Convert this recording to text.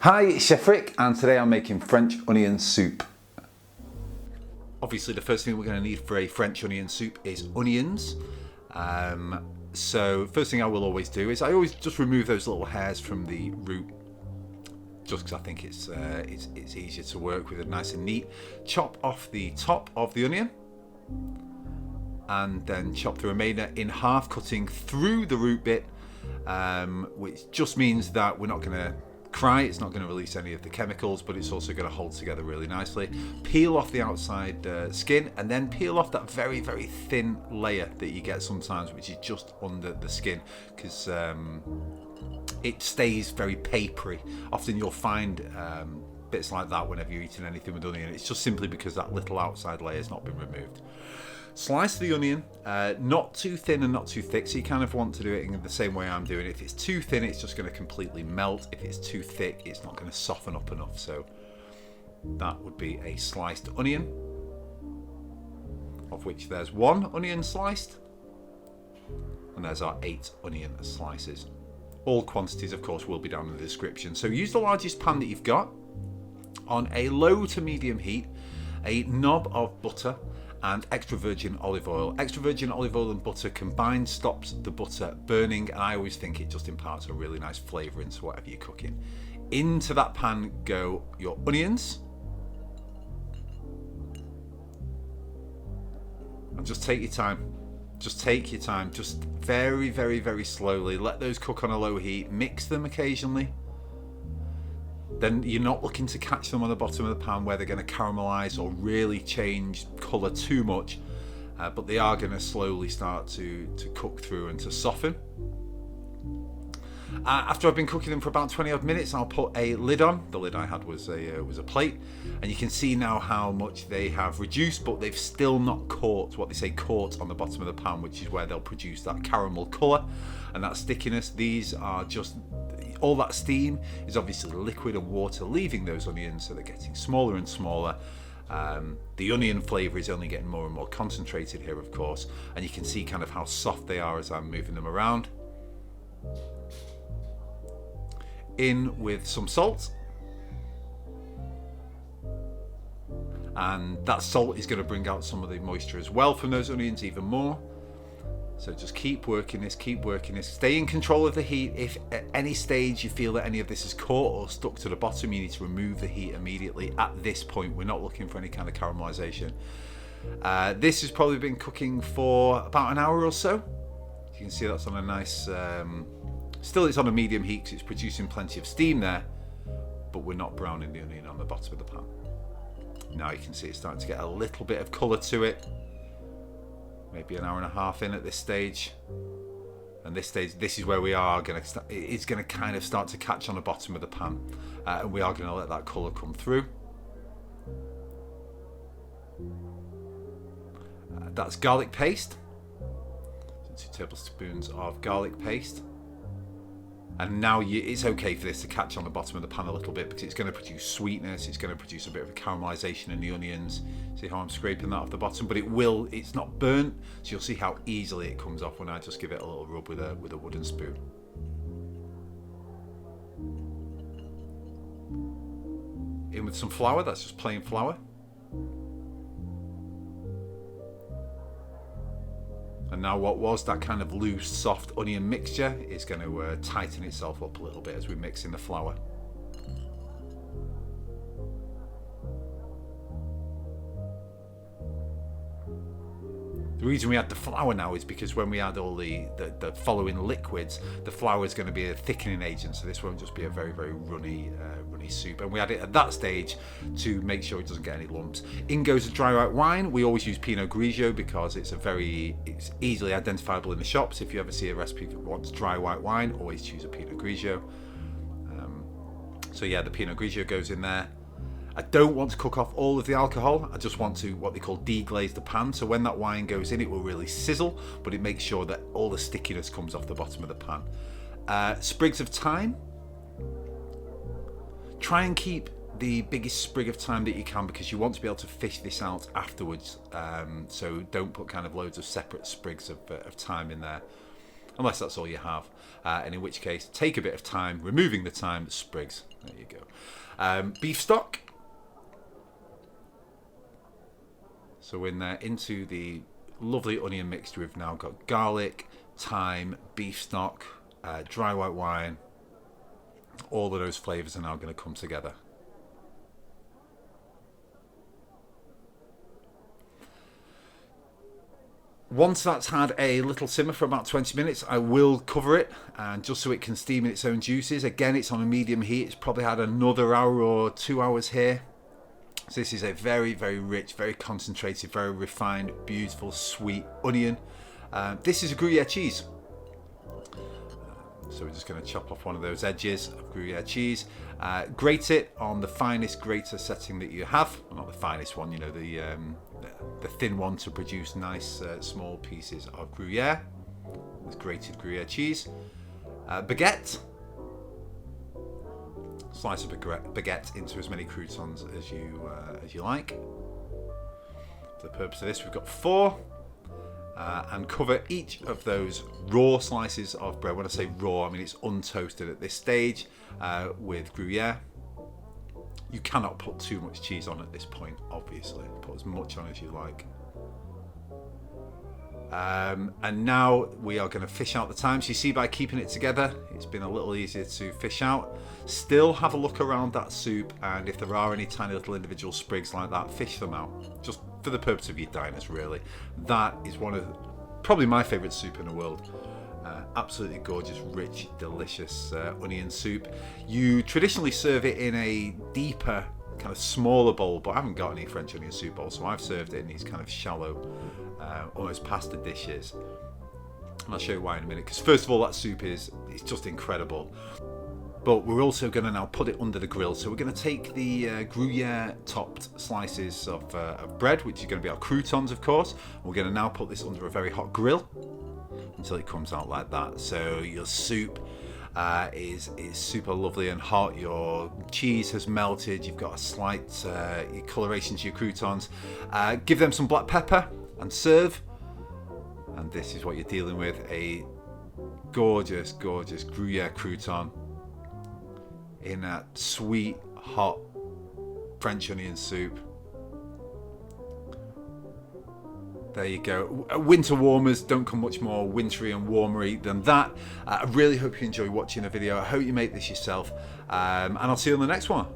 Hi, it's Chef Rick, and today I'm making French onion soup. Obviously, the first thing we're going to need for a French onion soup is onions. So first thing I will always do is I always just remove those little hairs from the root, just because I think it's easier to work with it nice and neat. Chop off the top of the onion, and then chop the remainder in half, cutting through the root bit, which just means that we're not going to cry, it's not going to release any of the chemicals, but it's also going to hold together really nicely. Peel off the outside skin, and then peel off that very, very thin layer that you get sometimes, which is just under the skin, because it stays very papery. Often you'll find bits like that whenever you're eating anything with onion. It's just simply because that little outside layer has not been removed. Slice the onion, not too thin and not too thick, so you kind of want to do it in the same way I'm doing it. If it's too thin, it's just going to completely melt. If it's too thick, it's not going to soften up enough. So that would be a sliced onion, of which there's 1 onion sliced, and there's our 8 onion slices. All quantities, of course, will be down in the description. So use the largest pan that you've got. On a low to medium heat, a knob of butter and extra virgin olive oil. Extra virgin olive oil and butter combined stops the butter burning, and I always think it just imparts a really nice flavour into whatever you're cooking. Into that pan go your onions, and just take your time. Just take your time, just very, very, very slowly. Let those cook on a low heat. Mix them occasionally. Then you're not looking to catch them on the bottom of the pan where they're going to caramelise or really change colour too much, but they are going to slowly start to cook through and to soften. After I've been cooking them for about 20 odd minutes, I'll put a lid on. The lid I had was a plate, and you can see now how much they have reduced, but they've still not caught what they say caught on the bottom of the pan, which is where they'll produce that caramel colour and that stickiness. These are just, all that steam is obviously liquid and water leaving those onions, so they're getting smaller and smaller. The onion flavour is only getting more and more concentrated here, of course, and you can see kind of how soft they are as I'm moving them around. In with some salt, and that salt is going to bring out some of the moisture as well from those onions even more. So just keep working this, stay in control of the heat. If at any stage you feel that any of this is caught or stuck to the bottom, you need to remove the heat immediately. At this point, we're not looking for any kind of caramelization. This has probably been cooking for about an hour or so. You can see that's on a nice, still it's on a medium heat because it's producing plenty of steam there, but we're not browning the onion on the bottom of the pan. Now you can see it's starting to get a little bit of colour to it. Maybe an hour and a half in at this stage, and this is where we are going to it's going to kind of start to catch on the bottom of the pan, and we are going to let that colour come through. That's garlic paste, so 2 tablespoons of garlic paste. And now it's okay for this to catch on the bottom of the pan a little bit, because it's going to produce sweetness, it's going to produce a bit of a caramelisation in the onions. See how I'm scraping that off the bottom? But it's not burnt, so you'll see how easily it comes off when I just give it a little rub with a wooden spoon. In with some flour, that's just plain flour. And now what was that kind of loose, soft onion mixture is going to tighten itself up a little bit as we mix in the flour. The reason we add the flour now is because when we add all the following liquids, the flour is going to be a thickening agent, so this won't just be a very, very runny soup. And we add it at that stage to make sure it doesn't get any lumps. In goes a dry white wine. We always use Pinot Grigio because it's easily identifiable in the shops. If you ever see a recipe that wants dry white wine, always choose a Pinot Grigio. So yeah, the Pinot Grigio goes in there. I don't want to cook off all of the alcohol. I just want to, what they call, deglaze the pan. So when that wine goes in, it will really sizzle, but it makes sure that all the stickiness comes off the bottom of the pan. Sprigs of thyme. Try and keep the biggest sprig of thyme that you can, because you want to be able to fish this out afterwards. So don't put kind of loads of separate sprigs of thyme in there. unless that's all you have. And in which case, take a bit of time, removing the thyme sprigs. There you go. Beef stock. So in there, into the lovely onion mixture, we've now got garlic, thyme, beef stock, dry white wine. All of those flavours are now going to come together. Once that's had a little simmer for about 20 minutes, I will cover it, and just so it can steam in its own juices. Again, it's on a medium heat. It's probably had another hour or 2 hours here. So this is a very, very rich, very concentrated, very refined, beautiful, sweet onion. This is a Gruyere cheese. So we're just going to chop off one of those edges of Gruyere cheese. Grate it on the finest grater setting that you have. Well, not the finest one, you know, the thin one to produce nice small pieces of Gruyere. With grated Gruyere cheese. Baguette. Slice of baguette into as many croutons as you like. For the purpose of this, we've got 4. And cover each of those raw slices of bread. When I say raw, I mean it's untoasted at this stage, with Gruyere. You cannot put too much cheese on at this point, obviously. Put as much on as you like. And now we are going to fish out the thyme. So you see, by keeping it together, it's been a little easier to fish out. Still have a look around that soup, and if there are any tiny little individual sprigs like that, fish them out. Just for the purpose of your diners, really. That is one of probably my favourite soup in the world. Absolutely gorgeous, rich, delicious onion soup. You traditionally serve it in a deeper, kind of smaller bowl, but I haven't got any French onion soup bowls, so I've served it in these kind of shallow, almost pasta dishes. And I'll show you why in a minute, because first of all, that soup it's just incredible. But we're also going to now put it under the grill. So we're going to take the Gruyere topped slices of bread, which is going to be our croutons, of course. We're going to now put this under a very hot grill until it comes out like that. So your soup is super lovely and hot. Your cheese has melted. You've got a slight coloration to your croutons. Give them some black pepper and serve. And this is what you're dealing with: a gorgeous, gorgeous Gruyere crouton in that sweet, hot French onion soup. There you go. Winter warmers don't come much more wintry and warmery than that. I really hope you enjoy watching the video. I hope you make this yourself, and I'll see you on the next one.